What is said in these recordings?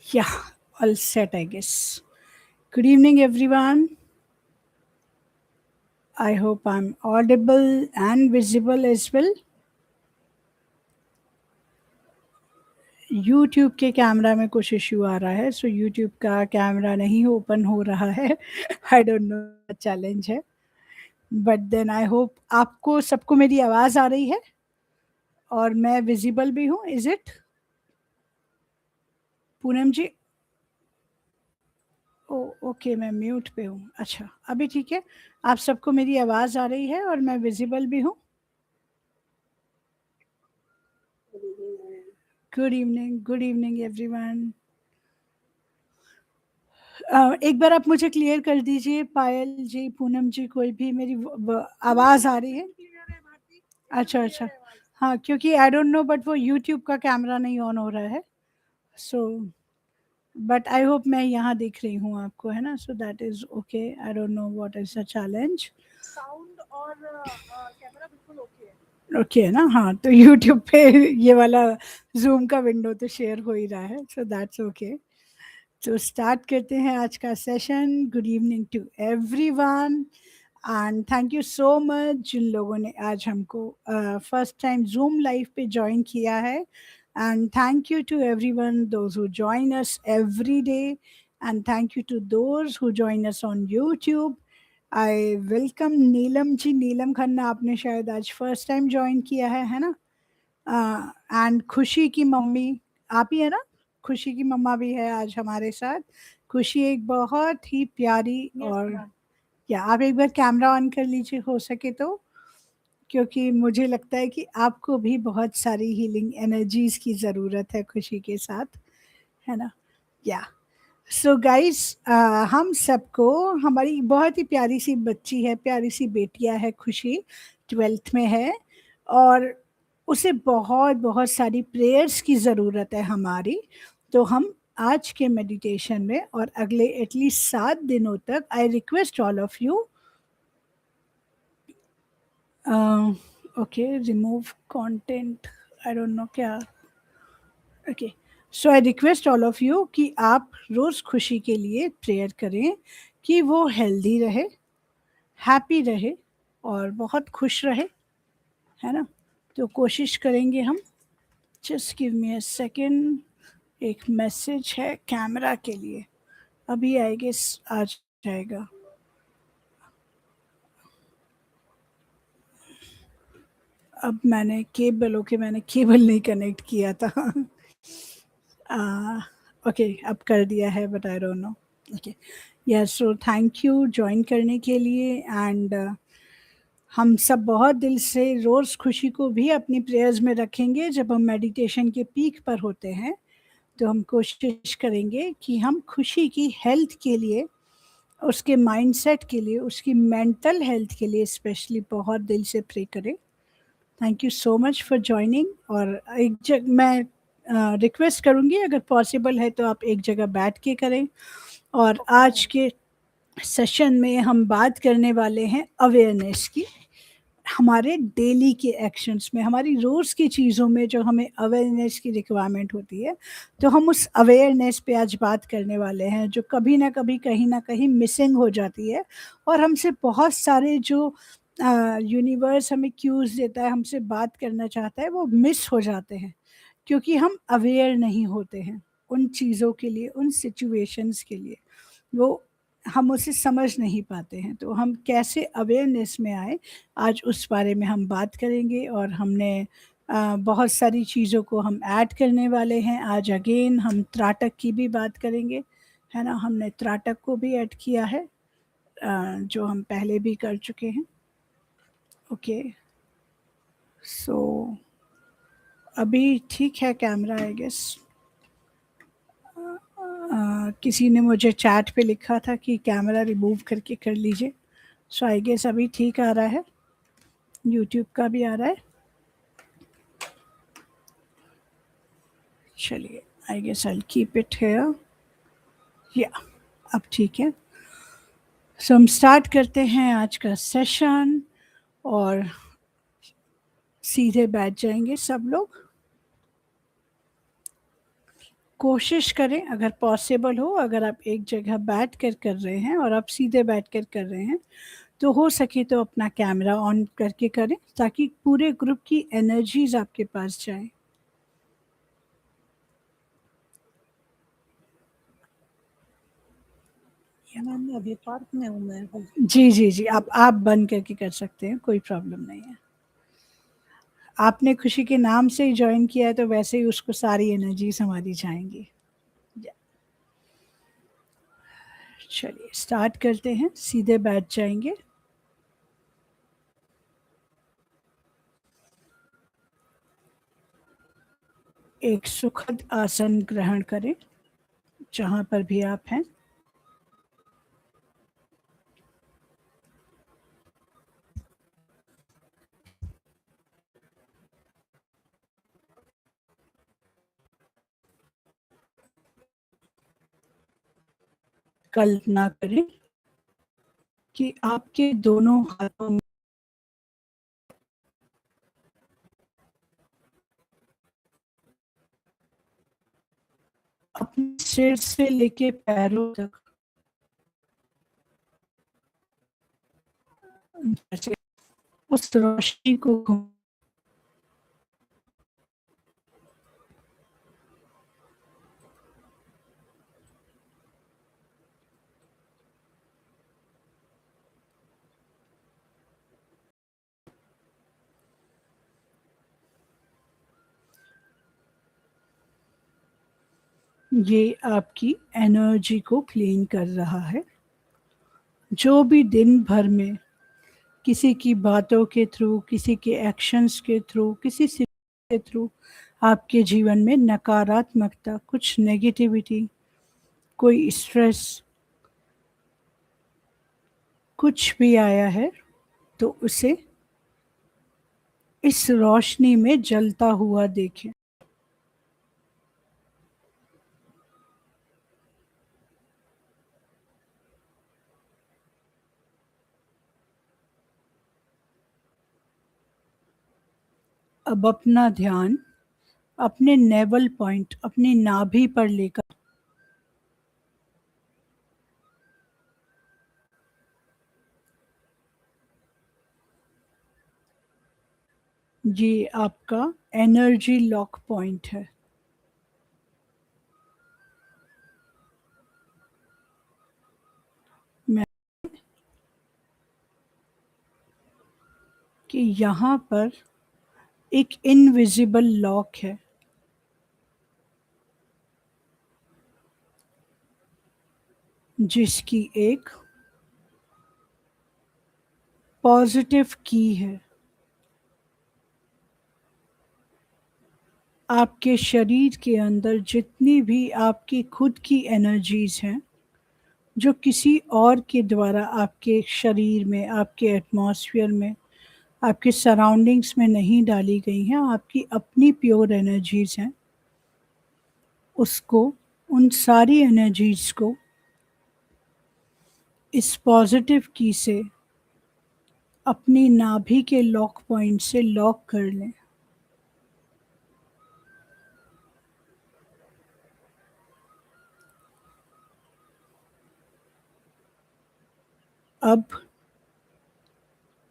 Yeah, all set, I guess. Good evening, everyone. I hope I'm audible and visible as well. YouTube के camera में कुछ issue आ रहा है, so YouTube का camera नहीं open हो रहा है. आई डोंट नो चैलेंज है, बट देन आई होप आपको सबको मेरी आवाज़ आ रही है और मैं विजिबल भी हूँ. Is it Poonam ji? Oh okay, मैं म्यूट पे हूँ. अच्छा, अभी ठीक है. आप सबको मेरी आवाज़ आ रही है और मैं विजिबल भी हूँ. Good evening everyone. एक बार आप मुझे क्लियर कर दीजिए, पायल जी, पूनम जी, कोई भी मेरी आवाज़ आ रही है? अच्छा अच्छा, हाँ, क्योंकि आई डोंट नो बट वो यूट्यूब का कैमरा नहीं ऑन हो रहा है. सो बट आई होप मैं यहाँ दिख रही हूँ आपको, है ना? So that is okay. I don't know what is the challenge. Sound और कैमरा बिल्कुल ओके है. ओके है ना? हाँ, तो यूट्यूब पे ये वाला जूम का विंडो तो शेयर हो ही रहा है, सो दैट्स ओके. तो स्टार्ट करते हैं आज का session. Good evening to everyone and thank you so much जिन लोगों ने आज हमको फर्स्ट टाइम जूम लाइव पे ज्वाइन किया है. And thank you to everyone those who join us every day, and thank you to those who join us on YouTube. I welcome Neelam ji. Neelam Khanna, आपने शायद आज फर्स्ट टाइम ज्वाइन किया है ना? And खुशी की मम्मी आप ही है ना? खुशी की मम्मा भी है आज हमारे साथ. खुशी एक बहुत ही प्यारी और या आप एक बार कैमरा ऑन कर लीजिए हो सके तो, क्योंकि मुझे लगता है कि आपको भी बहुत सारी हीलिंग एनर्जीज की ज़रूरत है खुशी के साथ, है ना? या सो गाइस, हम सबको, हमारी बहुत ही प्यारी सी बच्ची है, प्यारी सी बेटिया है खुशी, 12th में है और उसे बहुत बहुत सारी प्रेयर्स की ज़रूरत है हमारी. तो हम आज के मेडिटेशन में और अगले एटलीस्ट 7 दिनों तक, I request all of you, okay, remove content, I don't know क्या. Okay, so I request all of you कि आप रोज़ खुशी के लिए प्रेयर करें कि वो हेल्दी रहे, हैप्पी रहे और बहुत खुश रहे, है ना? तो कोशिश करेंगे हम. Just give me a second. एक मैसेज है कैमरा के लिए, अभी आई गेस आ जाएगा. अब मैंने केबल नहीं कनेक्ट किया था. ओके, अब कर दिया है, but I don't no. Okay, yes, so thank you join करने के लिए. एंड हम सब बहुत दिल से रोज़ खुशी को भी अपनी प्रेयर्स में रखेंगे. जब हम मेडिटेशन के पीक पर होते हैं तो हम कोशिश करेंगे कि हम खुशी की हेल्थ के लिए, उसके माइंडसेट के लिए, उसकी मेंटल हेल्थ के लिए स्पेशली बहुत दिल से प्रे करें. Thank you so much for joining. और मैं रिक्वेस्ट करूँगी, अगर पॉसिबल है तो आप एक जगह बैठ के करें. और आज के सेशन में हम बात करने वाले हैं अवेयरनेस की. हमारे डेली के एक्शंस में, हमारी रोज़ की चीज़ों में जो हमें अवेयरनेस की रिक्वायरमेंट होती है, तो हम उस अवेयरनेस पे आज बात करने वाले हैं, जो कभी ना कभी कहीं ना कहीं मिसिंग हो जाती है. और हमसे बहुत सारे जो यूनिवर्स हमें क्यूज़ देता है, हमसे बात करना चाहता है, वो मिस हो जाते हैं क्योंकि हम अवेयर नहीं होते हैं उन चीज़ों के लिए, उन सिचुएशंस के लिए. वो हम उसे समझ नहीं पाते हैं. तो हम कैसे अवेयरनेस में आए, आज उस बारे में हम बात करेंगे. और हमने बहुत सारी चीज़ों को हम ऐड करने वाले हैं आज. अगेन हम त्राटक की भी बात करेंगे, है ना? हमने त्राटक को भी ऐड किया है, जो हम पहले भी कर चुके हैं. ओके, सो अभी ठीक है कैमरा, आई गेस. किसी ने मुझे चैट पे लिखा था कि कैमरा रिमूव करके कर लीजिए. सो आई गेस अभी ठीक आ रहा है, यूट्यूब का भी आ रहा है. चलिए, I guess I keep it here. या अब ठीक है. सो हम स्टार्ट करते हैं आज का सेशन और सीधे बैठ जाएंगे सब लोग. कोशिश करें अगर पॉसिबल हो, अगर आप एक जगह बैठ कर कर रहे हैं और आप सीधे बैठ कर रहे हैं, तो हो सके तो अपना कैमरा ऑन करके करें ताकि पूरे ग्रुप की एनर्जीज आपके पास जाए। मैम मैं अभी पार्क में हूँ मैं। जी जी जी, आप बंद करके कर सकते हैं, कोई प्रॉब्लम नहीं है। आपने खुशी के नाम से ही ज्वाइन किया है तो वैसे ही उसको सारी एनर्जीज हमारी जाएंगी। चलिए स्टार्ट करते हैं, सीधे बैठ जाएंगे। एक सुखद आसन ग्रहण करें जहां पर भी आप हैं। कल्पना करें कि आपके दोनों हाथों में अपने सिर से लेके पैरों तक जैसे उस रोशनी को ये आपकी एनर्जी को क्लीन कर रहा है। जो भी दिन भर में किसी की बातों के थ्रू, किसी के एक्शंस के थ्रू, किसी से के थ्रू आपके जीवन में नकारात्मकता, कुछ नेगेटिविटी, कोई स्ट्रेस, कुछ भी आया है, तो उसे इस रोशनी में जलता हुआ देखें। अब अपना ध्यान अपने नेवल पॉइंट, अपनी नाभि पर लेकर ये आपका एनर्जी लॉक पॉइंट है। मैं कि यहाँ पर एक इनविजिबल लॉक है जिसकी एक पॉजिटिव की है। आपके शरीर के अंदर जितनी भी आपकी खुद की एनर्जीज हैं जो किसी और के द्वारा आपके शरीर में, आपके एटमॉस्फेयर में, आपके सराउंडिंग्स में नहीं डाली गई हैं, आपकी अपनी प्योर एनर्जीज हैं, उसको, उन सारी एनर्जीज को इस पॉजिटिव की से अपनी नाभि के लॉक पॉइंट से लॉक कर लें। अब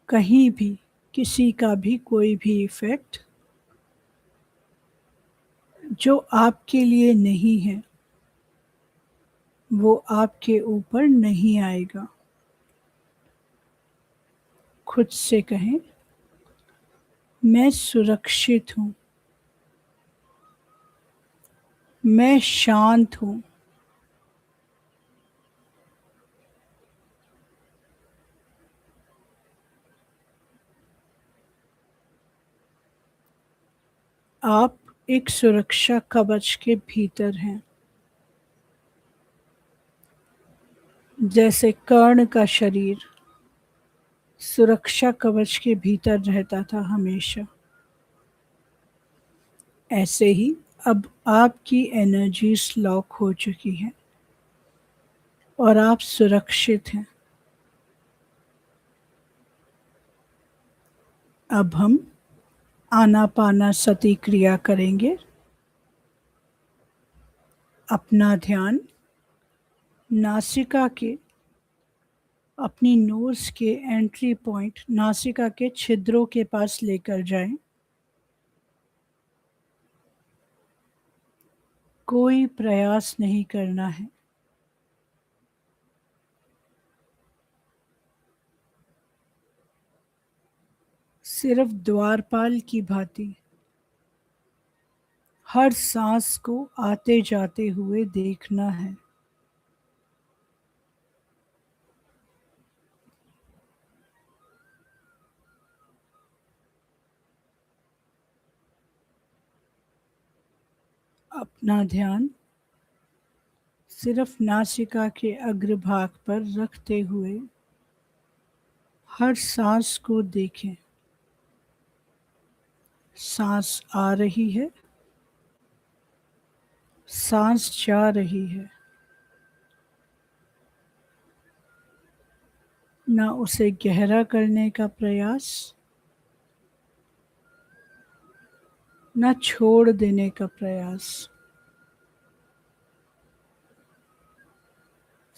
कहीं भी किसी का भी कोई भी इफेक्ट जो आपके लिए नहीं है वो आपके ऊपर नहीं आएगा। खुद से कहें, मैं सुरक्षित हूँ, मैं शांत हूँ, आप एक सुरक्षा कवच के भीतर हैं। जैसे कर्ण का शरीर सुरक्षा कवच के भीतर रहता था हमेशा, ऐसे ही अब आपकी एनर्जीज लॉक हो चुकी हैं और आप सुरक्षित हैं। अब हम आनापाना सती क्रिया करेंगे। अपना ध्यान नासिका के अपनी नोज के एंट्री पॉइंट नासिका के छिद्रों के पास लेकर जाएं। कोई प्रयास नहीं करना है। सिर्फ द्वारपाल की भांति हर सांस को आते जाते हुए देखना है। अपना ध्यान सिर्फ नासिका के अग्रभाग पर रखते हुए हर सांस को देखें। सांस आ रही है, सांस जा रही है। ना उसे गहरा करने का प्रयास, ना छोड़ देने का प्रयास।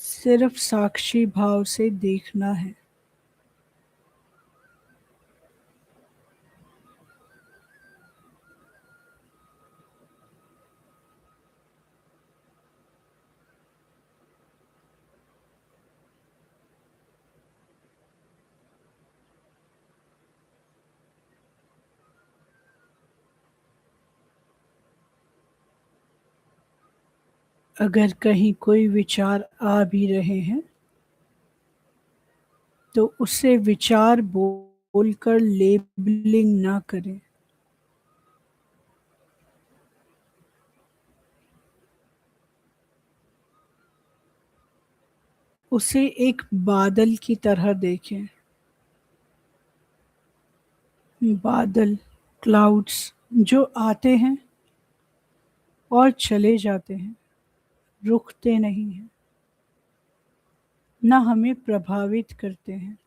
सिर्फ साक्षी भाव से देखना है। अगर कहीं कोई विचार आ भी रहे हैं तो उसे विचार बोलकर लेबलिंग ना करें। उसे एक बादल की तरह देखें। बादल, क्लाउड्स जो आते हैं और चले जाते हैं, रुकते नहीं हैं, ना हमें प्रभावित करते हैं।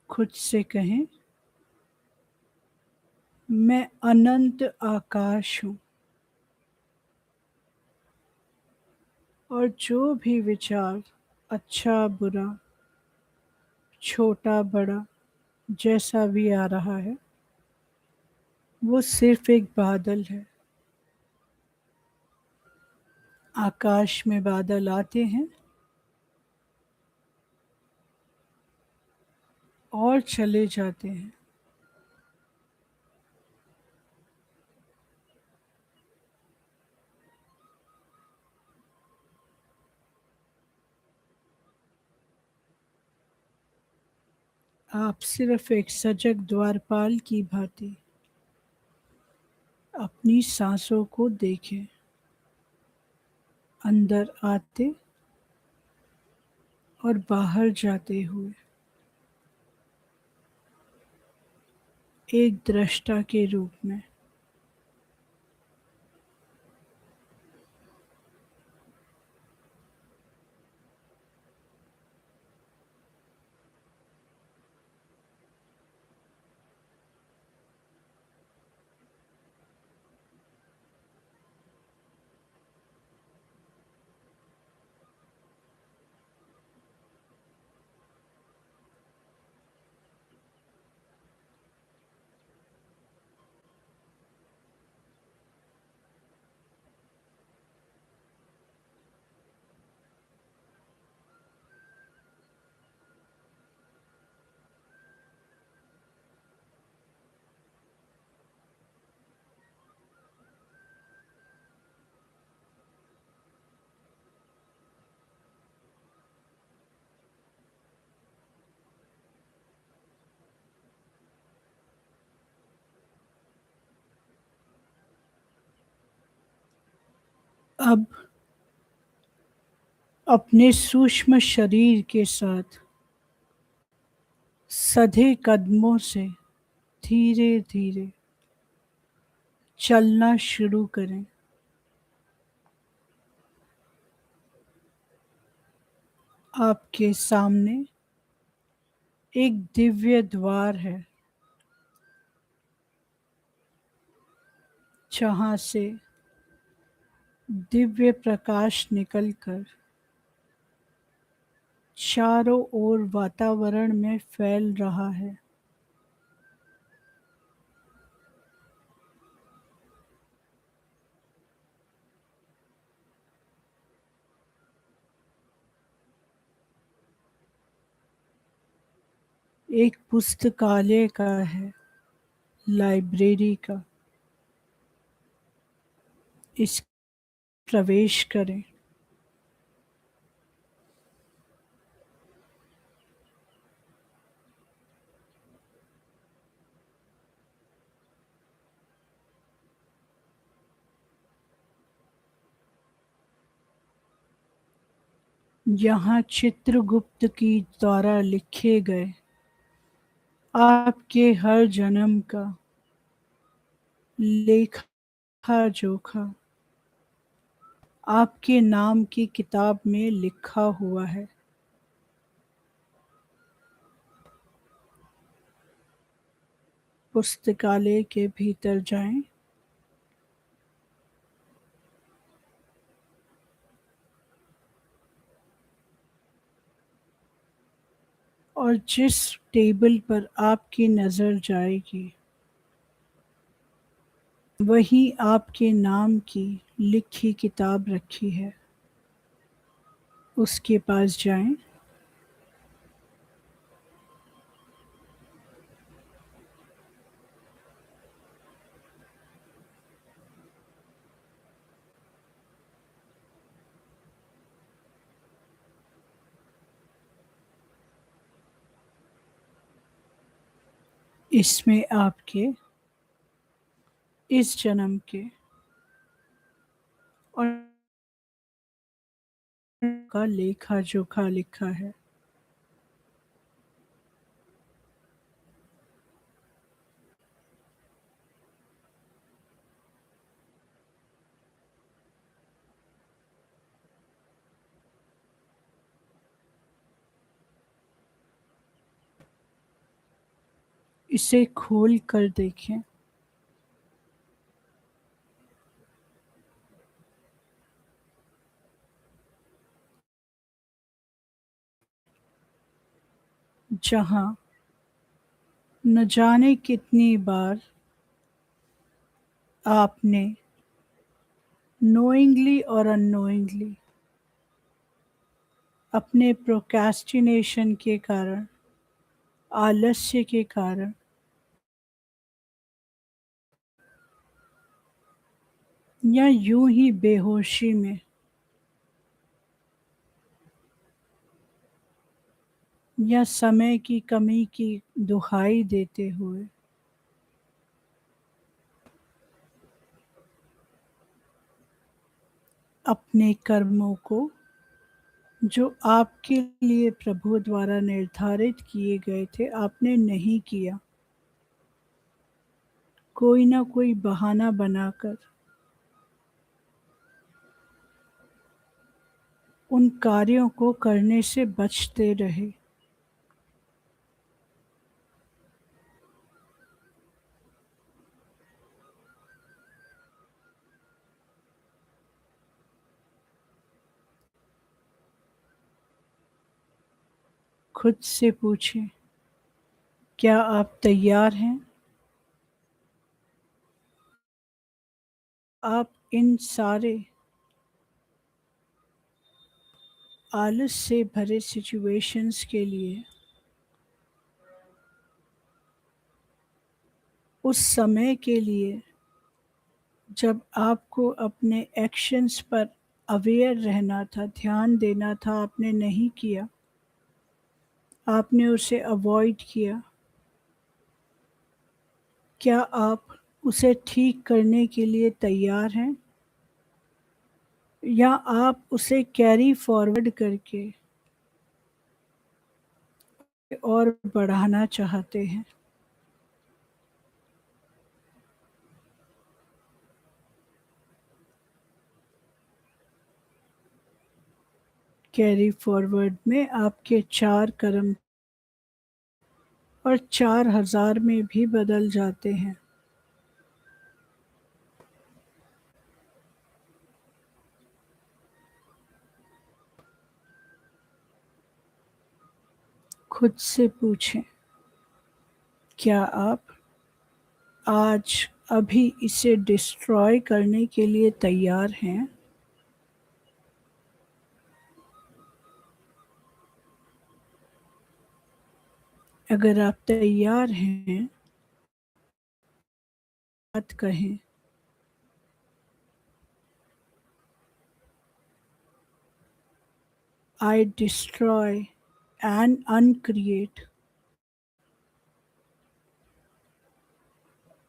खुद से कहें, मैं अनंत आकाश हूँ और जो भी विचार अच्छा बुरा, छोटा बड़ा जैसा भी आ रहा है, वो सिर्फ एक बादल है। आकाश में बादल आते हैं और चले जाते हैं। आप सिर्फ एक सजग द्वारपाल की भांति अपनी सांसों को देखें, अंदर आते और बाहर जाते हुए, एक दृष्टा के रूप में। अब अपने सूक्ष्म शरीर के साथ सधे कदमों से धीरे धीरे चलना शुरू करें। आपके सामने एक दिव्य द्वार है, जहां से दिव्य प्रकाश निकलकर चारों ओर वातावरण में फैल रहा है। एक पुस्तकालय का है, लाइब्रेरी का। इस प्रवेश करें। यहाँ चित्रगुप्त की द्वारा लिखे गए आपके हर जन्म का लेखा जोखा आपके नाम की किताब में लिखा हुआ है। पुस्तकालय के भीतर जाएं और जिस टेबल पर आपकी नजर जाएगी वहीं आपके नाम की लिखी किताब रखी है। उसके पास जाएं। इसमें आपके इस जन्म के और का लेखा जोखा लिखा है। इसे खोल कर देखें। जहां न जाने कितनी बार आपने नोइंगली और अननोइंगली अपने प्रोक्रेस्टिनेशन के कारण, आलस्य के कारण या यूं ही बेहोशी में या समय की कमी की दुहाई देते हुए अपने कर्मों को जो आपके लिए प्रभु द्वारा निर्धारित किए गए थे आपने नहीं किया। कोई ना कोई बहाना बनाकर उन कार्यों को करने से बचते रहे। खुद से पूछें, क्या आप तैयार हैं? आप इन सारे आलस से भरे सिचुएशंस के लिए उस समय के लिए जब आपको अपने एक्शंस पर अवेयर रहना था, ध्यान देना था, आपने नहीं किया, आपने उसे अवॉइड किया। क्या आप उसे ठीक करने के लिए तैयार हैं या आप उसे कैरी फॉरवर्ड करके और बढ़ाना चाहते हैं? कैरी फॉरवर्ड में आपके 4 कर्म और 4000 में भी बदल जाते हैं। खुद से पूछें, क्या आप आज अभी इसे डिस्ट्रॉय करने के लिए तैयार हैं? अगर आप तैयार हैं, बात कहें, I destroy and uncreate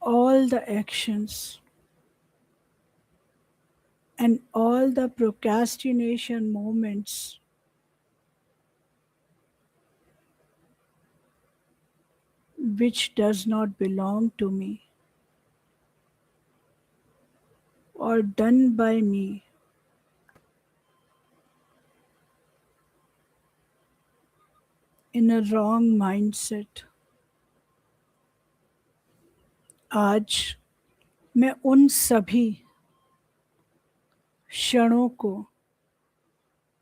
all the actions and all the procrastination moments which does not belong to me or done by me in a wrong mindset. आज मैं उन सभी क्षणों को,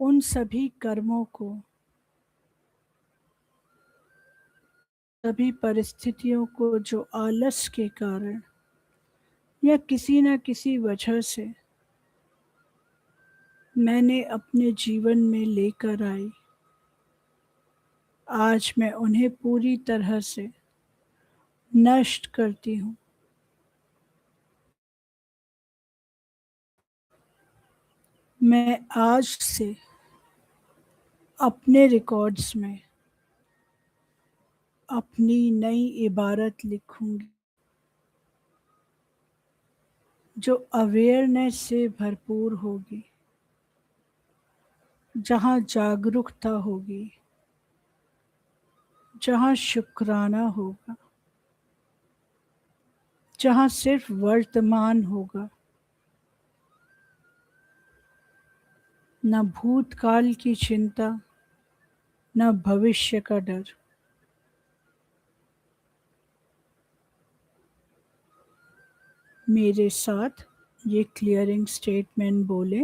उन सभी कर्मों को, सभी परिस्थितियों को जो आलस के कारण या किसी न किसी वजह से मैंने अपने जीवन में लेकर आई, आज मैं उन्हें पूरी तरह से नष्ट करती हूँ। मैं आज से अपने रिकॉर्ड्स में अपनी नई इबारत लिखूंगी जो अवेयरनेस से भरपूर होगी, जहाँ जागरूकता होगी, जहाँ शुक्राना होगा, जहाँ सिर्फ वर्तमान होगा, न भूतकाल की चिंता, न भविष्य का डर। मेरे साथ ये क्लियरिंग स्टेटमेंट बोले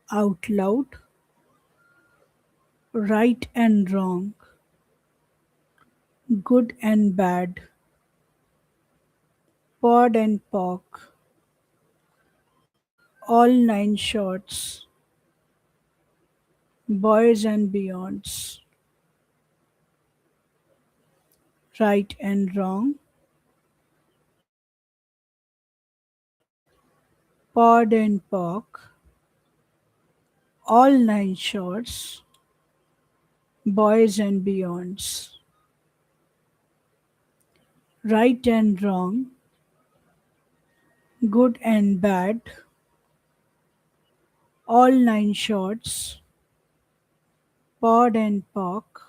out loud. Right and wrong, good and bad, pod and pock, all nine shorts, boys and beyonds, right and wrong, pod and pock, all nine shorts, boys and beyonds, right and wrong, good and bad, all nine shorts, pod and pock,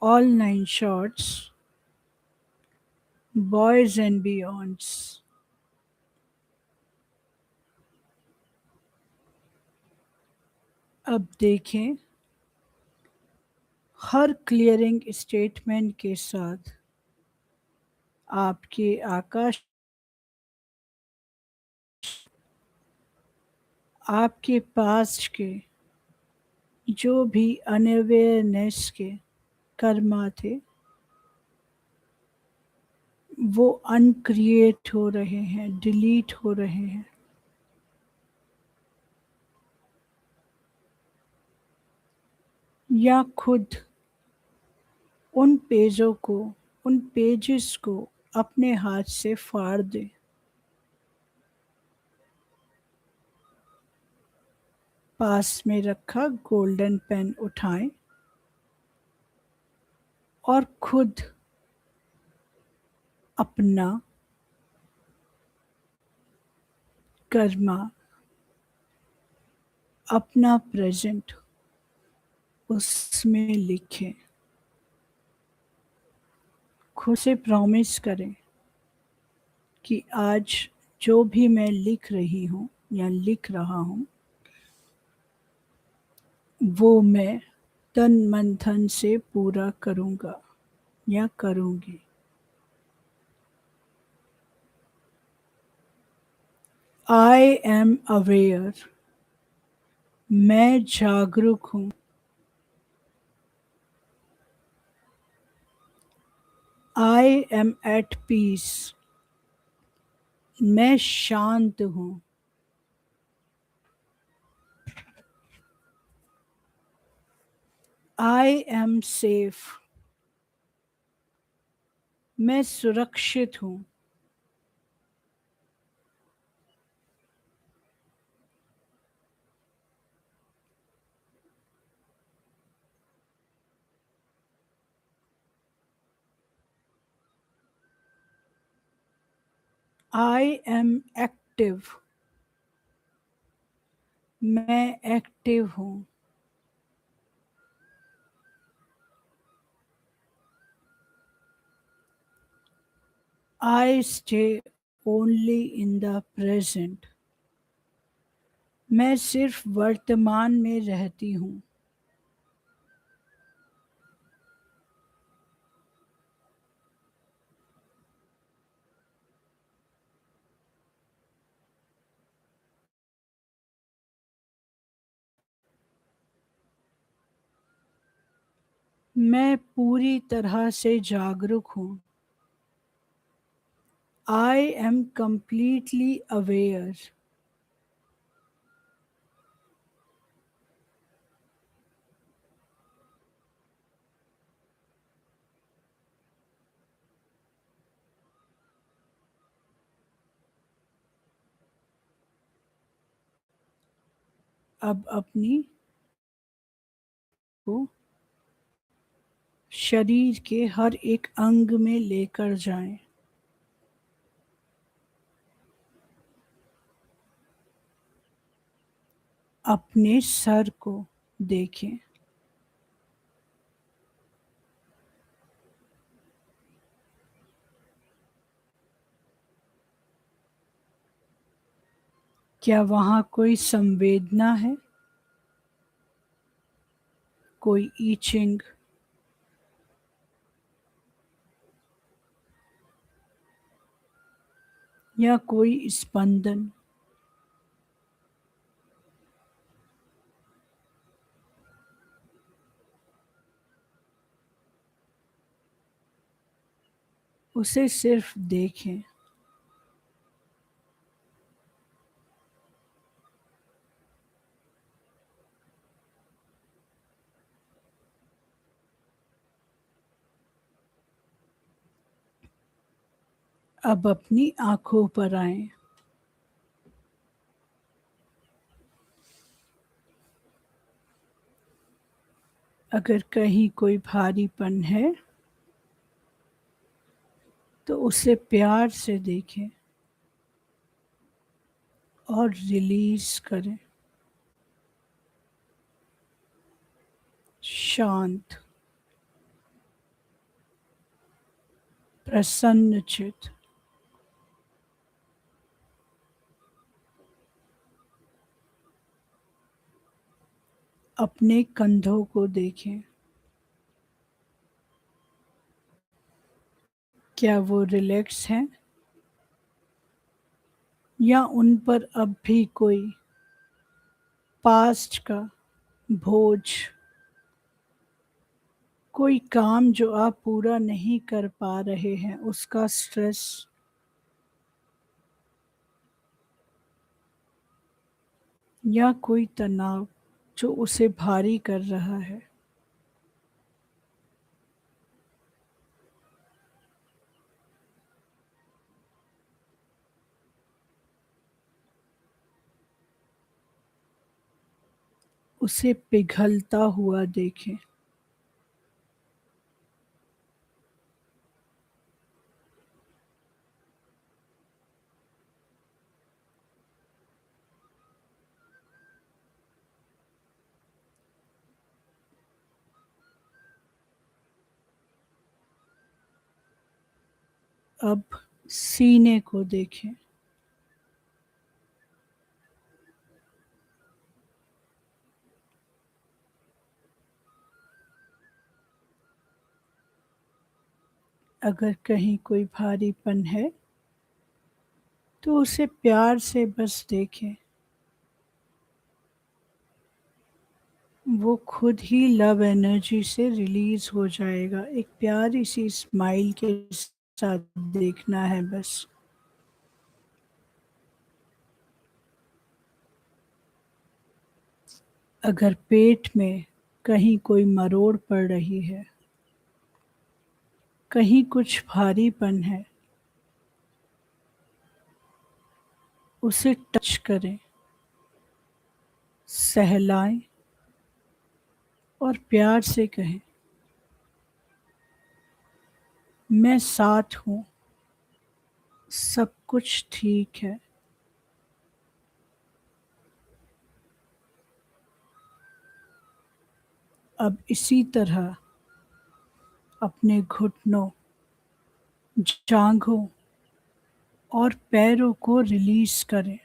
all nine shorts, boys and beyonds. अब देखें, हर clearing statement के साथ आपके आकाश, आपके पास के जो भी unawareness के कर्मा थे वो अनक्रिएट हो रहे हैं, डिलीट हो रहे हैं। या खुद उन पेजों को, उन पेजेस को अपने हाथ से फाड़ दें। पास में रखा गोल्डन पेन उठाएं और खुद अपना कर्मा, अपना प्रेजेंट उसमें लिखें। खुद से प्रॉमिस करें कि आज जो भी मैं लिख रही हूँ या लिख रहा हूँ वो मैं तन मन धन से पूरा करूँगा या करूँगी। आई एम अवेयर, मैं जागरूक हूँ आई एम एट पीस, मैं शांत हूँ। आई एम सेफ, मैं सुरक्षित हूँ। आई एम एक्टिव, मैं एक्टिव हूँ। I stay only in the present, मैं सिर्फ वर्तमान में रहती हूँ। मैं पूरी तरह से जागरूक हूँ। आई एम कंप्लीटली अवेयर, अब अपनी को शरीर के हर एक अंग में लेकर जाएं। अपने सर को देखें। क्या वहाँ कोई संवेदना है? कोई ईचिंग? या कोई स्पंदन? उसे सिर्फ देखें। अब अपनी आंखों पर आएं। अगर कहीं कोई भारीपन है तो उसे प्यार से देखें और रिलीज करें। शांत, प्रसन्नचित। अपने कंधों को देखें। क्या वो रिलैक्स हैं या उन पर अब भी कोई पास्ट का बोझ, कोई काम जो आप पूरा नहीं कर पा रहे हैं उसका स्ट्रेस, या कोई तनाव जो उसे भारी कर रहा है। उसे पिघलता हुआ देखें। अब सीने को देखें। अगर कहीं कोई भारीपन है तो उसे प्यार से बस देखें। वो खुद ही लव एनर्जी से रिलीज हो जाएगा। एक प्यारी सी स्माइल के साथ देखना है बस। अगर पेट में कहीं कोई मरोड़ पड़ रही है, कहीं कुछ भारीपन है, उसे टच करें, सहलाएं और प्यार से कहें, मैं साथ हूँ, सब कुछ ठीक है। अब इसी तरह अपने घुटनों, जांघों और पैरों को रिलीज करें।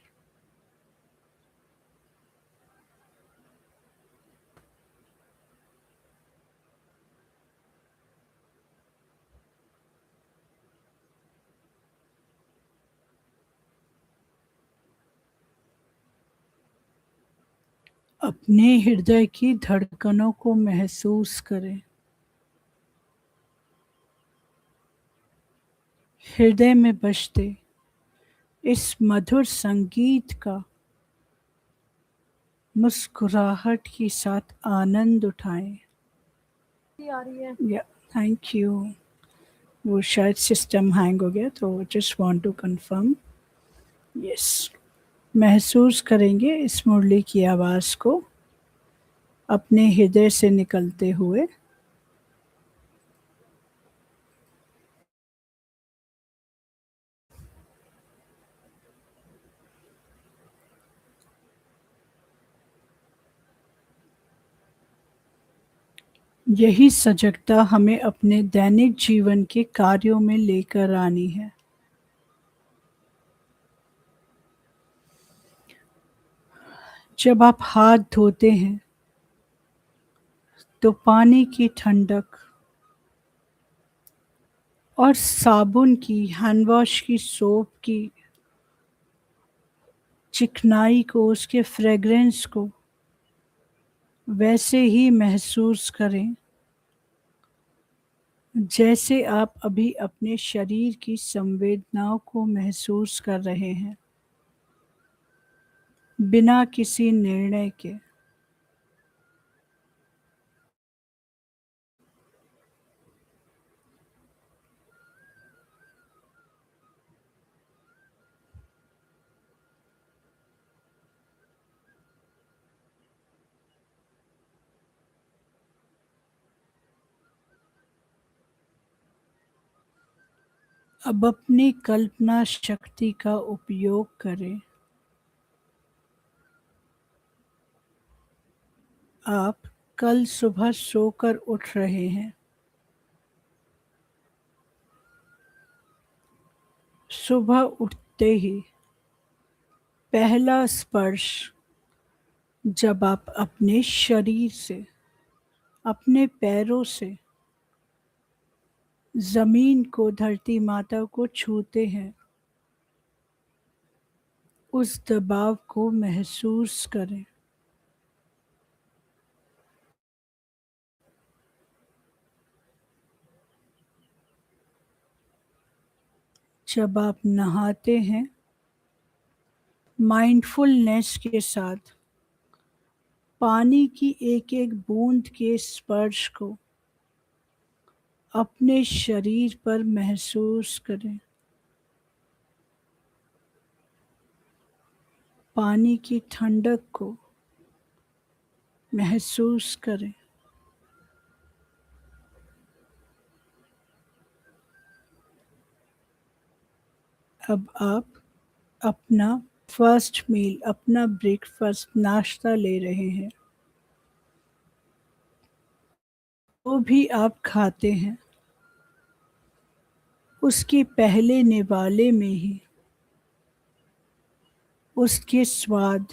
अपने हृदय की धड़कनों को महसूस करें। हृदय में बजते इस मधुर संगीत का मुस्कुराहट के साथ आनंद उठाएं। आ रही है। या थैंक यू। वो शायद सिस्टम हैंग हो गया, तो just want to confirm. Yes, महसूस करेंगे इस मुरली की आवाज़ को अपने हृदय से निकलते हुए। यही सजगता हमें अपने दैनिक जीवन के कार्यों में लेकर आनी है। जब आप हाथ धोते हैं तो पानी की ठंडक और साबुन की, हैंड वॉश की, सोप की चिकनाई को, उसके फ्रेग्रेंस को वैसे ही महसूस करें जैसे आप अभी अपने शरीर की संवेदनाओं को महसूस कर रहे हैं, बिना किसी निर्णय के। अब अपनी कल्पना शक्ति का उपयोग करें। आप कल सुबह सोकर उठ रहे हैं। सुबह उठते ही पहला स्पर्श जब आप अपने शरीर से, अपने पैरों से जमीन को, धरती माता को छूते हैं, उस दबाव को महसूस करें। जब आप नहाते हैं, माइंडफुलनेस के साथ पानी की एक एक बूंद के स्पर्श को अपने शरीर पर महसूस करें। पानी की ठंडक को महसूस करें। अब आप अपना फर्स्ट मील, अपना ब्रेकफास्ट, नाश्ता ले रहे हैं। जो भी आप खाते हैं, उसके पहले निवाले में ही उसके स्वाद,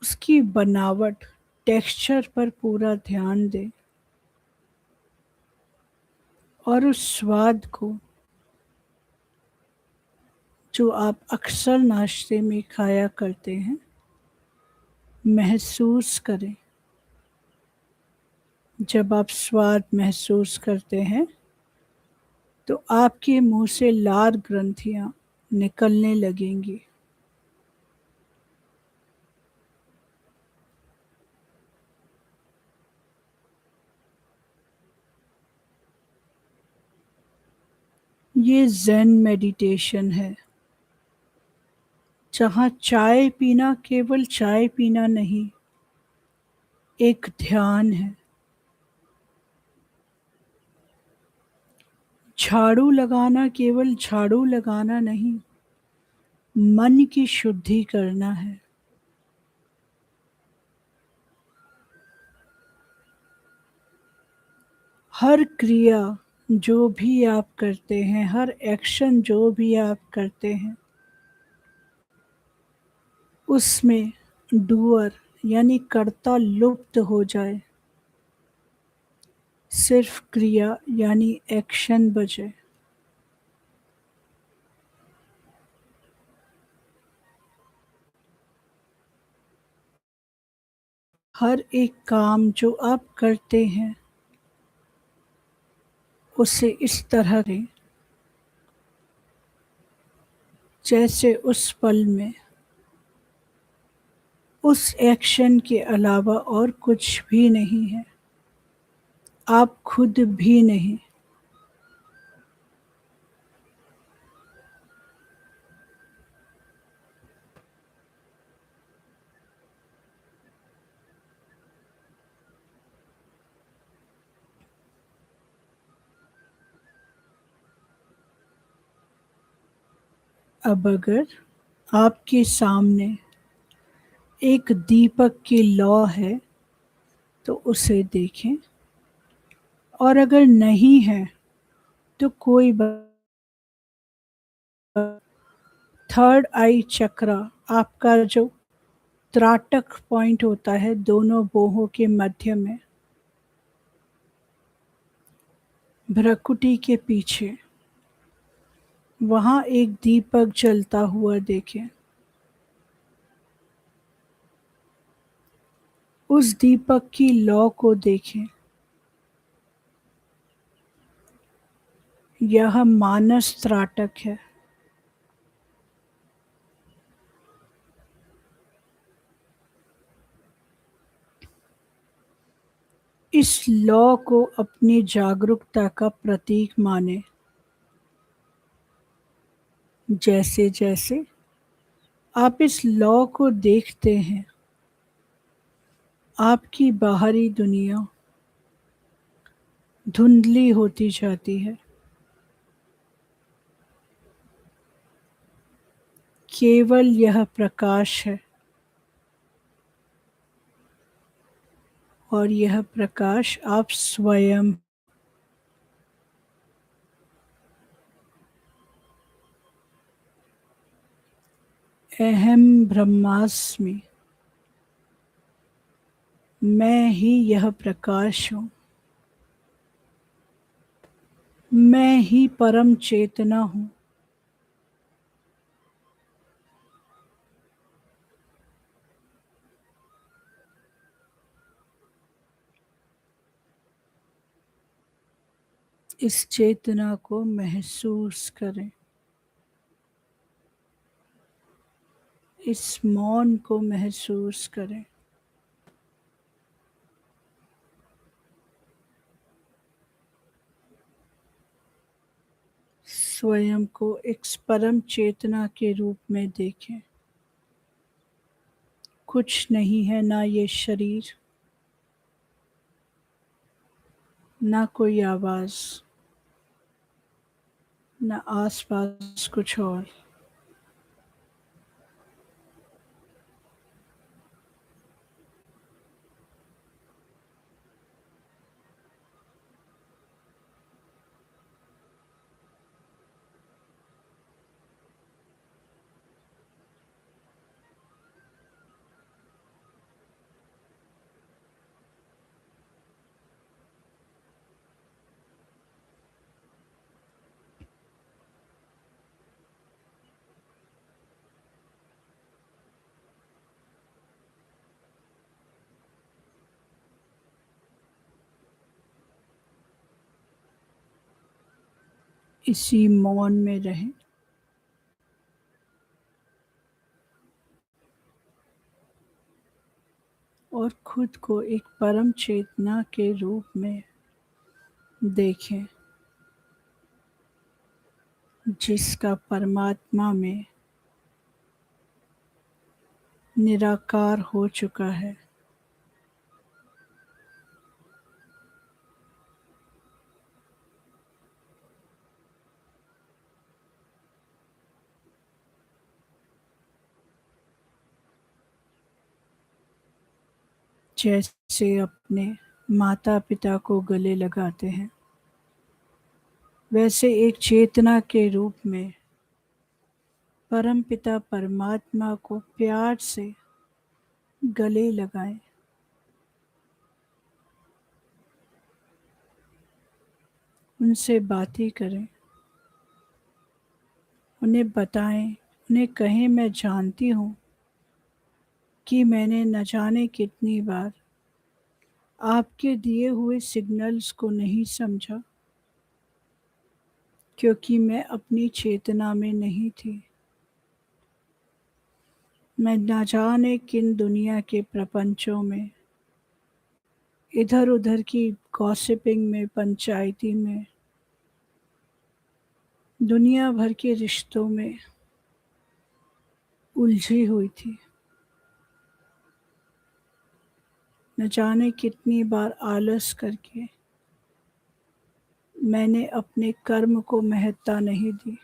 उसकी बनावट, टेक्सचर पर पूरा ध्यान दें और उस स्वाद को जो आप अक्सर नाश्ते में खाया करते हैं, महसूस करें। जब आप स्वाद महसूस करते हैं तो आपके मुंह से लार ग्रंथियां निकलने लगेंगी। ये ज़ेन मेडिटेशन है, जहाँ चाय पीना केवल चाय पीना नहीं, एक ध्यान है। झाड़ू लगाना केवल झाड़ू लगाना नहीं, मन की शुद्धि करना है। हर क्रिया जो भी आप करते हैं, हर एक्शन जो भी आप करते हैं, उसमें डूअर यानी कर्ता लुप्त हो जाए, सिर्फ क्रिया यानी एक्शन बचे। हर एक काम जो आप करते हैं उसे इस तरह करें जैसे उस पल में उस एक्शन के अलावा और कुछ भी नहीं है, आप खुद भी नहीं। अब अगर आपके सामने एक दीपक की लौ है तो उसे देखें, और अगर नहीं है तो कोई थर्ड आई चक्रा, आपका जो त्राटक पॉइंट होता है दोनों बोहों के मध्य में, भ्रकुटी के पीछे, वहां एक दीपक जलता हुआ देखें। उस दीपक की लौ को देखें। यह मानस त्राटक है। इस लौ को अपनी जागरूकता का प्रतीक माने। जैसे जैसे आप इस लौ को देखते हैं, आपकी बाहरी दुनिया धुंधली होती जाती है। केवल यह प्रकाश है, और यह प्रकाश आप स्वयं। अहम ब्रह्मास्मि, मैं ही यह प्रकाश हूँ। मैं ही परम चेतना हूँ। इस चेतना को महसूस करें। इस मौन को महसूस करें। स्वयं को एक परम चेतना के रूप में देखें। कुछ नहीं है, ना ये शरीर, ना कोई आवाज, ना आसपास कुछ और। इसी मौन में रहें और खुद को एक परम चेतना के रूप में देखें, जिसका परमात्मा में निराकार हो चुका है। जैसे अपने माता पिता को गले लगाते हैं, वैसे एक चेतना के रूप में परम पिता परमात्मा को प्यार से गले लगाएं। उनसे बातें करें, उन्हें बताएं, उन्हें कहें, मैं जानती हूँ कि मैंने न जाने कितनी बार आपके दिए हुए सिग्नल्स को नहीं समझा, क्योंकि मैं अपनी चेतना में नहीं थी। मैं न जाने किन दुनिया के प्रपंचों में, इधर उधर की गॉसिपिंग में, पंचायती में, दुनिया भर के रिश्तों में उलझी हुई थी। न जाने कितनी बार आलस करके मैंने अपने कर्म को महत्ता नहीं दी।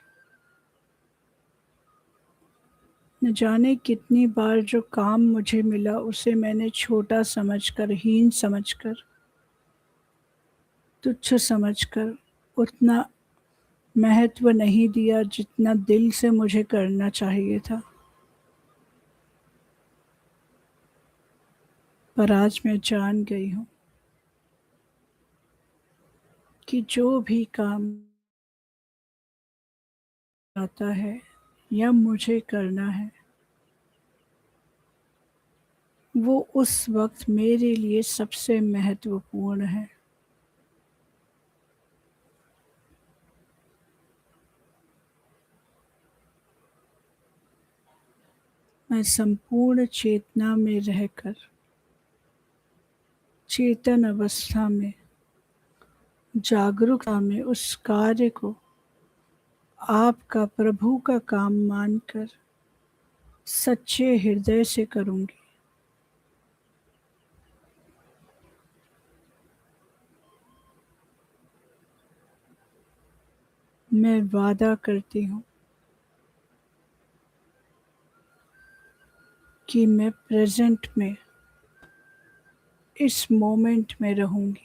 न जाने कितनी बार जो काम मुझे मिला उसे मैंने छोटा समझकर, हीन समझकर, तुच्छ समझकर उतना महत्व नहीं दिया जितना दिल से मुझे करना चाहिए था। पर आज मैं जान गई हूँ कि जो भी काम आता है या मुझे करना है, वो उस वक्त मेरे लिए सबसे महत्वपूर्ण है। मैं संपूर्ण चेतना में रहकर, चेतन अवस्था में, जागरूकता में उस कार्य को आपका, प्रभु का काम मानकर सच्चे हृदय से करूंगी। मैं वादा करती हूँ कि मैं प्रेजेंट में, इस मोमेंट में रहूंगी।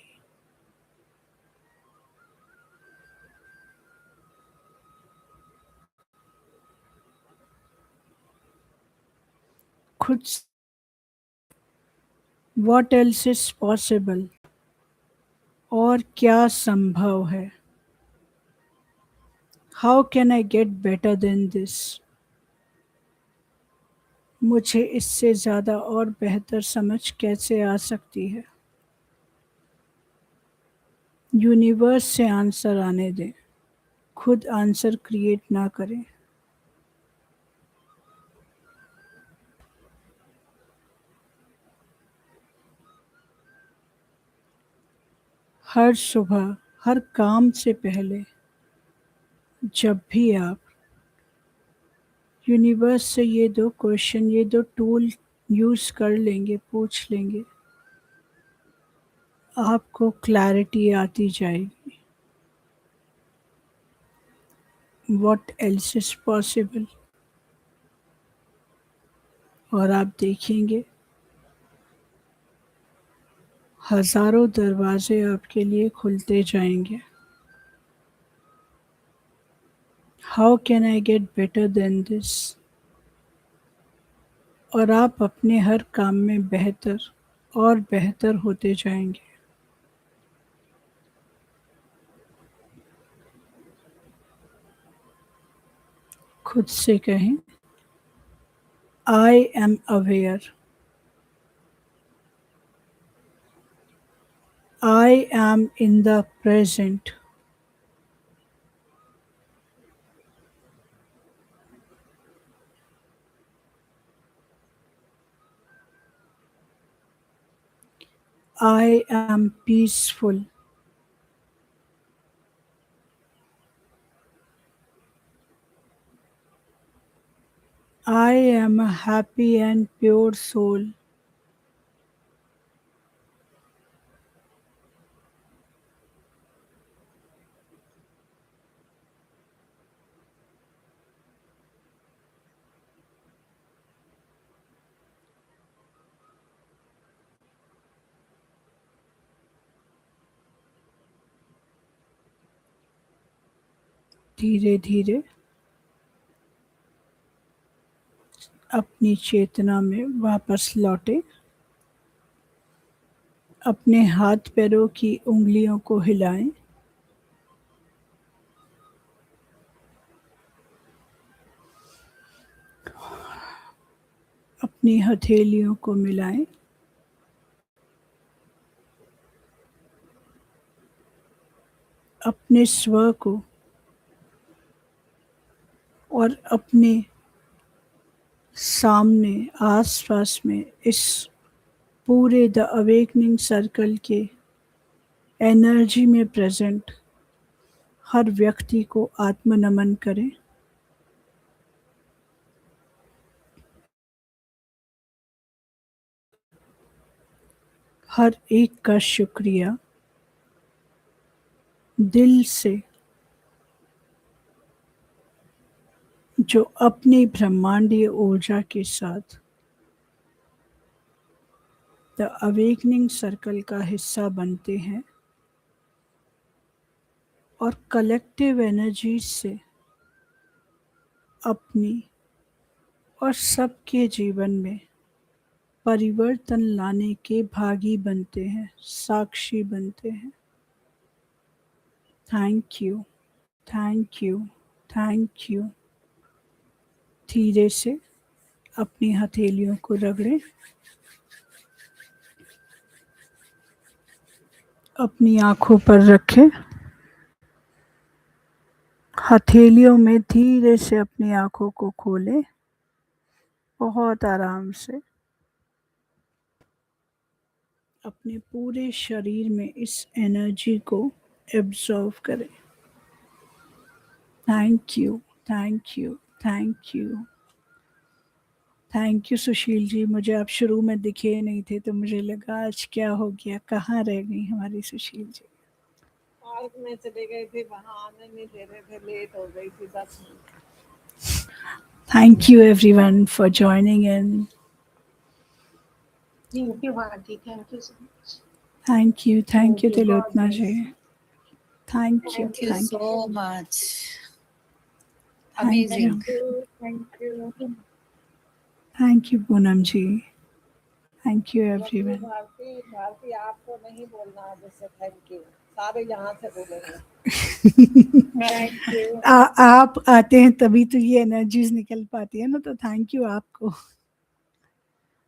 खुद व्हाट एल्स इज पॉसिबल, और क्या संभव है। How can I get better than this. मुझे इससे ज़्यादा और बेहतर समझ कैसे आ सकती है। यूनिवर्स से आंसर आने दें, खुद आंसर क्रिएट ना करें। हर सुबह, हर काम से पहले, जब भी आप यूनिवर्स से ये दो क्वेश्चन, ये दो टूल यूज़ कर लेंगे, पूछ लेंगे, आपको क्लैरिटी आती जाएगी। व्हाट एल्स इज पॉसिबल, और आप देखेंगे हज़ारों दरवाजे आपके लिए खुलते जाएंगे। How can I get better than this, और आप अपने हर काम में बेहतर और बेहतर होते जाएंगे। खुद से कहें, I am aware, I am in the present, I am peaceful. I am a happy and pure soul. धीरे धीरे अपनी चेतना में वापस लौटे। अपने हाथ पैरों की उंगलियों को हिलाएं। अपनी हथेलियों को मिलाएं। अपने स्व को और अपने सामने आसपास में इस पूरे द अवेकनिंग सर्कल के एनर्जी में प्रेजेंट हर व्यक्ति को आत्मनमन करें। हर एक का शुक्रिया दिल से, जो अपनी ब्रह्मांडीय ऊर्जा के साथ द अवेकनिंग सर्कल का हिस्सा बनते हैं और कलेक्टिव एनर्जी से अपनी और सबके जीवन में परिवर्तन लाने के भागी बनते हैं, साक्षी बनते हैं। Thank you, thank you, thank you. धीरे से अपनी हथेलियों को रगड़ें। अपनी आंखों पर रखें। हथेलियों में धीरे से अपनी आंखों को खोलें, बहुत आराम से। अपने पूरे शरीर में इस एनर्जी को एब्जॉर्व करें। Thank you, thank you, thank you, thank you Sushil ji. मुझे आप शुरू में दिखे नहीं थे तो मुझे लगा आज क्या हो गया, कहाँ रह गई हमारी सुशील जी। पार्क में चले गए थे, वहाँ आने नहीं दे रहे थे, लेट हो गई थी 10 minute. Thank you everyone for joining in. Thank you Bharti, thank you so much. Thank you Tilottama ji. Thank you, Thank you thank you, so much. Thank you, Amazing. Thank you thank you Poonam ji. Thank you everyone. Bharti. Bharti आपको नहीं बोलना है जैसे thank you, सारे यहाँ से बोलेंगे। Thank you. आप आते हैं तभी तो ये एनर्जीज निकल पाती है ना, तो थैंक यू आपको।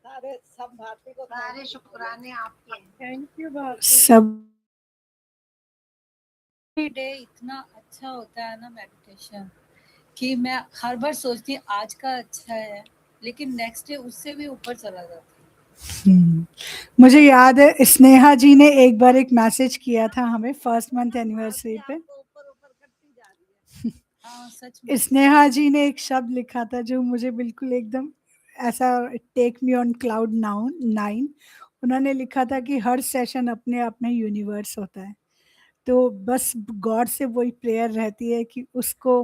सारे सब भारती को सारे शुक्राने आपके। Thank you Bharti. सब डे इतना अच्छा होता है ना मेडिटेशन, कि मैं हर बार सोचती हूँ आज का अच्छा है, लेकिन नेक्स्ट डे उससे भी ऊपर चला जाता है। मुझे याद है स्नेहा जी ने एक बार एक मैसेज किया था हमें फर्स्ट मंथ एनिवर्सरी पे। ऊपर ऊपर करती जा रही है। हाँ सच में। स्नेहा जी ने एक शब्द लिखा था जो मुझे बिल्कुल एकदम ऐसा, टेक मी ऑन क्लाउड 9। उन्होंने लिखा था कि हर सेशन अपने आप में यूनिवर्स होता है, तो बस गॉड से वही प्रेयर रहती है कि उसको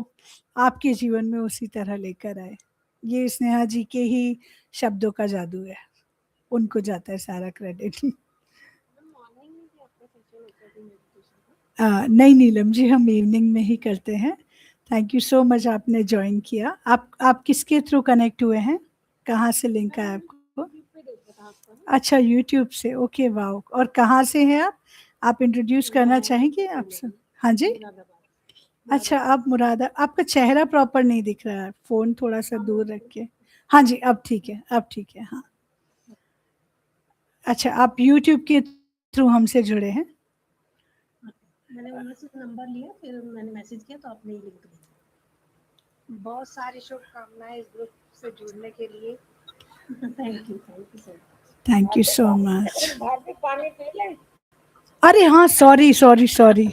आपके जीवन में उसी तरह लेकर आए। ये स्नेहा जी के ही शब्दों का जादू है, उनको जाता है सारा क्रेडिट। मॉर्निंग में भी आपका सेशन होता है मेडिटेशन का? नहीं नीलम जी, हम इवनिंग में ही करते हैं। थैंक यू सो मच आपने ज्वाइन किया। आप किसके थ्रू कनेक्ट हुए हैं, कहाँ से लिंक आया आपको? पे देखा था आपका। अच्छा यूट्यूब से, ओके वाओ। और कहाँ से हैं आप इंट्रोड्यूस करना चाहेंगे आपसे? हाँ जी। अच्छा आप मुरादा, आपका चेहरा प्रॉपर नहीं दिख रहा है, फोन थोड़ा सा दूर रख के। हाँ जी अब ठीक है, अब ठीक है। हाँ अच्छा, आप यूट्यूब के थ्रू हमसे जुड़े हैं। मैंने उनमें से नंबर लिया, फिर मैंने मैसेज किया तो आपने लिंक दिया। बहुत सारी शुभकामनाएं इस ग्रुप से जुड़ने के लिए। Thank you so much. Thank you so much. Bharti पानी पी ले। अरे हाँ, sorry sorry sorry,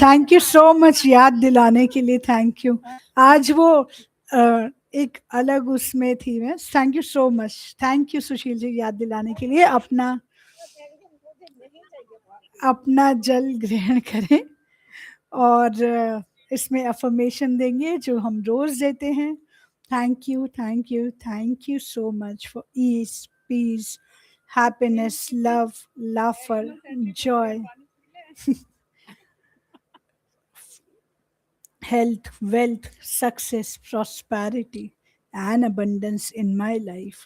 thank you so much याद दिलाने के लिए, थैंक यू। आज वो एक अलग उसमें थी मैं, thank you so much, thank you Sushil ji याद दिलाने के लिए। अपना जल ग्रहण करें और इसमें अफर्मेशन देंगे जो हम रोज देते हैं। Thank you thank you thank you so much for ease, peace, happiness, love, laughter, joy, health, wealth, success, prosperity, and abundance in my life.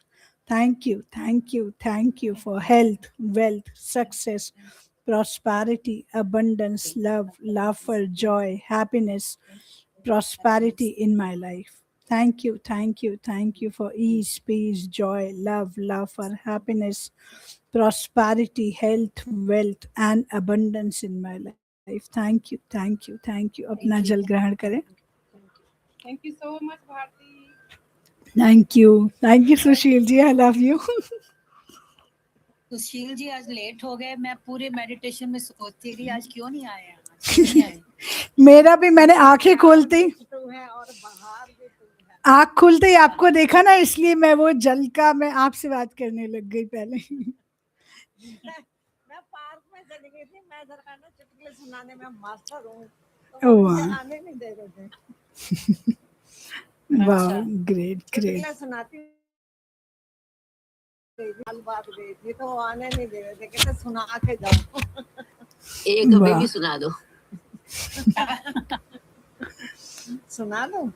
Thank you, thank you, thank you for health, wealth, success, prosperity, abundance, love, laughter, joy, happiness, prosperity in my life. Thank you, thank you, thank you for ease, peace, joy, love, laughter, happiness, prosperity, health, wealth, and abundance in my life. Thank you, thank you, thank you. अपना जल ग्रहण करें। Thank you so much Bharti. Thank you Sushil ji, I love you. Sushil ji आज late हो गए, मैं पूरे meditation में सोचती रही आज क्यों नहीं आए, आज क्यों नहीं आए। मेरा भी, मैंने आंखें खोलते ही, तू है और बाहर भी तू है। आंख खुलते ही आपको देखा ना, इसलिए मैं वो जल का, मैं आपसे बात करने लग गई पहले। मैं पार्क में चली गई थी, मैं जरा ना चुटकुले सुनाने में मास्टर हूँ, तो वो मुझे आने नहीं दे रहे थे। वाह, ग्रेट ग्रेट। चुटकुले सुनाती गई, बात गई थी तो वो आने नहीं दे रहे थे, कहते सुना के जाओ। एक हमें भी सुना दो। सुना दो,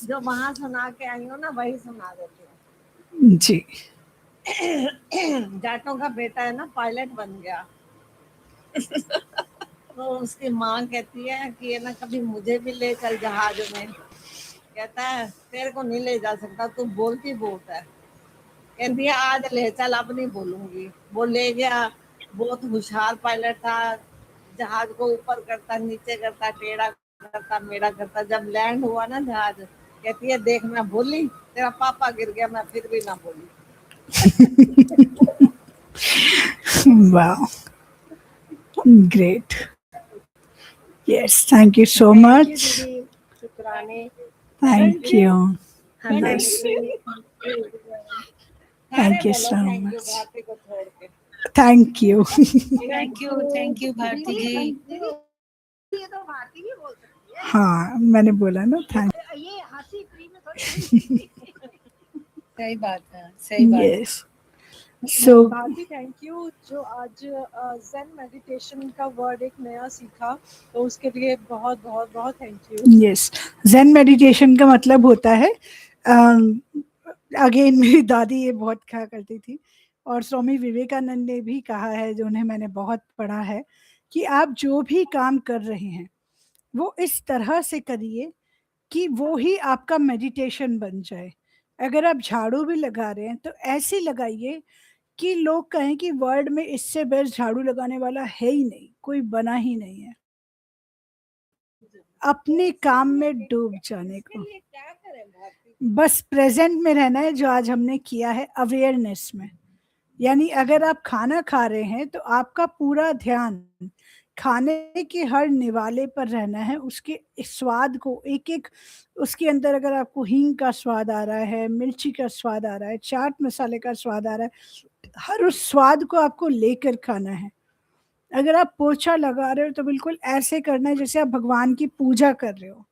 जो वहां सुना के आई हो ना वही सुना देती हूँ जी। जाटों का बेटा है ना, पायलट बन गया। तो उसकी माँ कहती है कि ये ना कभी मुझे भी ले चल जहाज में। कहता है तेरे को नहीं ले जा सकता, तू बोलती बहुत है। कहती है आज ले चल, अब नहीं बोलूंगी। वो ले गया, बहुत होशियार पायलट था, जहाज को ऊपर करता, नीचे करता, टेढ़ा करता, मेढ़ा करता। जब लैंड हुआ ना जहाज, कहती है देख मैं बोली, तेरा पापा गिर गया, मैं फिर भी ना बोली। वाह, great. Yes, thank you so much. शुक्राने। Thank you. Yes, thank you so much. Bharti को छोड़ के। Thank you. Thank you Bharti ji. ये तो भारती ही बोल सकती है। हाँ, मैंने बोला ना, थैंक ये हंसी फ्री में थोड़ी। सही बात है, सही बात है। Yes. So Bharti thank you, जो आज ज़ेन मेडिटेशन का वर्ड एक नया सीखा, तो उसके लिए बहुत बहुत बहुत thank you. Yes, Zen meditation का मतलब होता है, अगेन मेरी दादी ये बहुत कहा करती थी और स्वामी विवेकानंद ने भी कहा है, जो उन्हें मैंने बहुत पढ़ा है, कि आप जो भी काम कर रहे हैं वो इस तरह से करिए कि वो ही आपका मेडिटेशन बन जाए। अगर आप झाड़ू भी लगा रहे हैं तो ऐसे लगाइए कि लोग कहें कि वर्ल्ड में इससे बेस्ट झाड़ू लगाने वाला है ही नहीं, कोई बना ही नहीं है। अपने काम में डूब जाने को, क्या करें भारती? बस प्रेजेंट में रहना है, जो आज हमने किया है अवेयरनेस में। यानी अगर आप खाना खा रहे हैं तो आपका पूरा ध्यान खाने के हर निवाले पर रहना है, उसके स्वाद को एक एक, उसके अंदर अगर आपको हींग का स्वाद आ रहा है, मिर्ची का स्वाद आ रहा है, चाट मसाले का स्वाद आ रहा है, हर उस स्वाद को आपको लेकर खाना है। अगर आप पोछा लगा रहे हो तो बिल्कुल ऐसे करना है जैसे आप भगवान की पूजा कर रहे हो,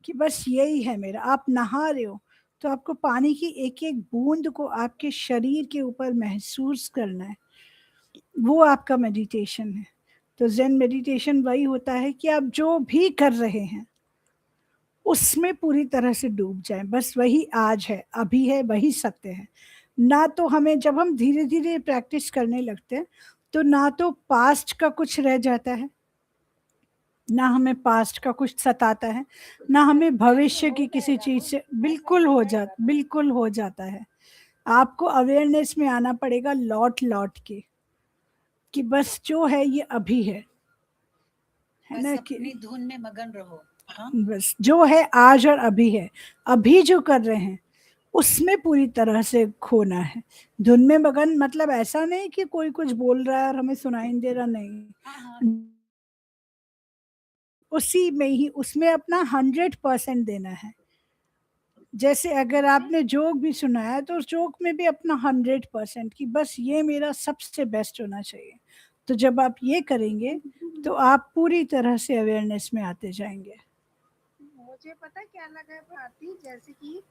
कि बस यही है मेरा। आप नहा रहे हो तो आपको पानी की एक एक बूंद को आपके शरीर के ऊपर महसूस करना है, वो आपका मेडिटेशन है। तो ज़ेन मेडिटेशन वही होता है कि आप जो भी कर रहे हैं उसमें पूरी तरह से डूब जाएं, बस वही आज है, अभी है, वही सत्य है। ना तो हमें, जब हम धीरे धीरे प्रैक्टिस करने लगते हैं तो ना तो पास्ट का कुछ रह जाता है, ना हमें पास्ट का कुछ सताता है, ना हमें भविष्य की किसी चीज से, बिल्कुल हो जाता है। आपको अवेयरनेस में आना पड़ेगा लौट लौट के, कि बस जो है ये अभी है बस ना, अपनी धुन में मगन रहो। हाँ? बस जो है आज और अभी है। अभी जो कर रहे हैं उसमें पूरी तरह से खोना है। धुन में मगन मतलब ऐसा नहीं कि कोई कुछ बोल रहा है और हमें सुनाई नहीं दे रहा, नहीं, उसी में ही, उसमें अपना 100% देना है। जैसे अगर आपने जोक भी सुना है तो उस जोक में भी अपना 100% कि बस ये मेरा सबसे बेस्ट होना चाहिए। तो जब आप ये करेंगे तो आप पूरी तरह से अवेयरनेस में आते जाएंगे। मुझे पता क्या लगा है भारती, जैसे कि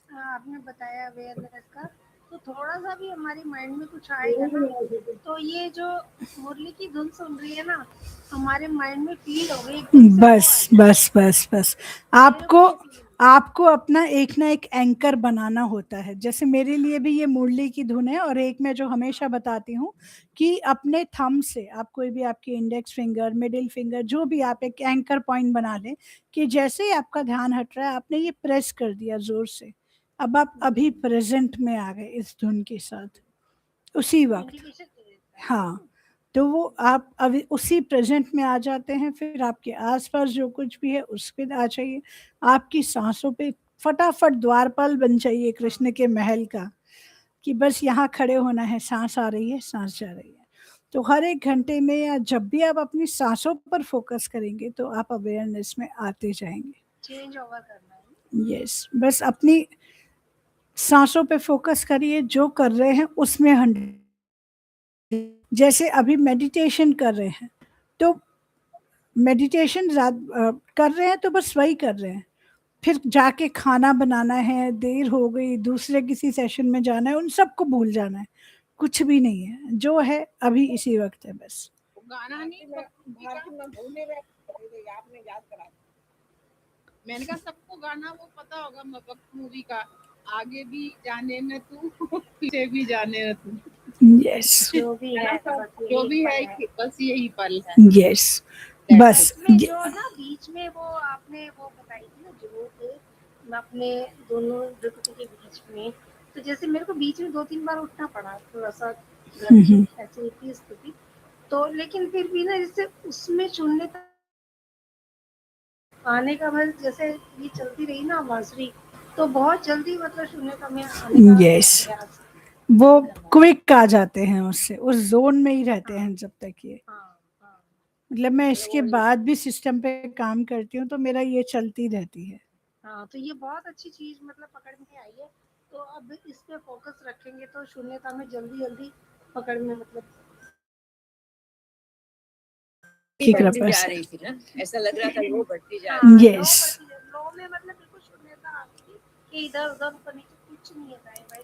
आपने बताया अवेयरनेस का, तो थोड़ा सा भी हमारी माइंड में कुछ आएगा ना, तो ये जो मुरली की धुन सुन रही है ना, हमारे माइंड में फील हो गई एकदम से, वो आ बस जाए। बस बस बस आपको अपना एक ना एक एंकर बनाना होता है। जैसे मेरे लिए भी ये मुरली की धुन है, और एक मैं जो हमेशा बताती हूँ कि अपने थंब से आप कोई भी, आपके इंडेक्स फिंगर, मिडिल फिंगर, जो भी, आप एक एंकर पॉइंट बना लें कि जैसे ही आपका ध्यान हट रहा है आपने ये प्रेस कर दिया जोर से, अब आप अभी प्रेजेंट में आ गए इस धुन के साथ उसी वक्त। इंडिकेशन दे देता है। हाँ, तो वो आप अभी उसी प्रेजेंट में आ जाते हैं। फिर आपके आसपास जो कुछ भी है उस पे आ जाइए। आपकी सांसों पे फटाफट द्वारपाल बन जाइए कृष्ण के महल का, कि बस यहाँ खड़े होना है, सांस आ रही है, सांस जा रही है। तो हर एक घंटे में या जब भी आप अपनी सांसों पर फोकस करेंगे तो आप अवेयरनेस में आते जाएंगे। चेंज ओवर करना है। यस, बस अपनी सांसों पे फोकस करिए, जो कर रहे हैं उसमें 100। जैसे अभी मेडिटेशन कर रहे हैं तो मेडिटेशन कर रहे हैं तो बस वही कर रहे हैं। फिर जाके खाना बनाना है, देर हो गई, दूसरे किसी सेशन में जाना है, उन सबको भूल जाना है। कुछ भी नहीं है, जो है अभी इसी वक्त है बस। गाना नहीं भारती में भूले रहे, आपने याद करा। मैंने कहा सबको गाना वो पता होगा मबक मूवी का, आगे भी जाने न तू पीछे भी जाने न तू। यस जो भी है जो भी है बस यही पल है। यस बस इसमें जो ना बीच में वो आपने वो बताई थी ना, जो अपने दोनों जुटों के बीच में, तो जैसे मेरे को बीच में 2-3 बार उठना पड़ा, थोड़ा सा ऐसी थी स्थिति, तो लेकिन फिर भी ना जैसे उसमें सुनने तक आने का, बस जैसे ये चलती रही ना बांसुरी, तो बहुत जल्दी मतलब सुनने का मैं आने का यस, प्रयास। वो क्विक आ जाते हैं, उससे उस जोन में ही रहते हैं जब तक ये। मतलब मैं इसके बाद भी सिस्टम पे काम करती हूँ तो मेरा ये चलती रहती है। हाँ, तो ये बहुत अच्छी चीज मतलब पकड़ में आई है। तो अब इस पे फोकस रखेंगे तो शून्यता में जल्दी जल्दी पकड़ में मतलब बढ़ती जा रही थी ना, ऐसा लग रहा था वो बढ़ती जा रही यस, लो में मतलब बिल्कुल शून्यता आ गई कि इधर उधर ऊपर नीचे कुछ नहीं है, दाएं बाएं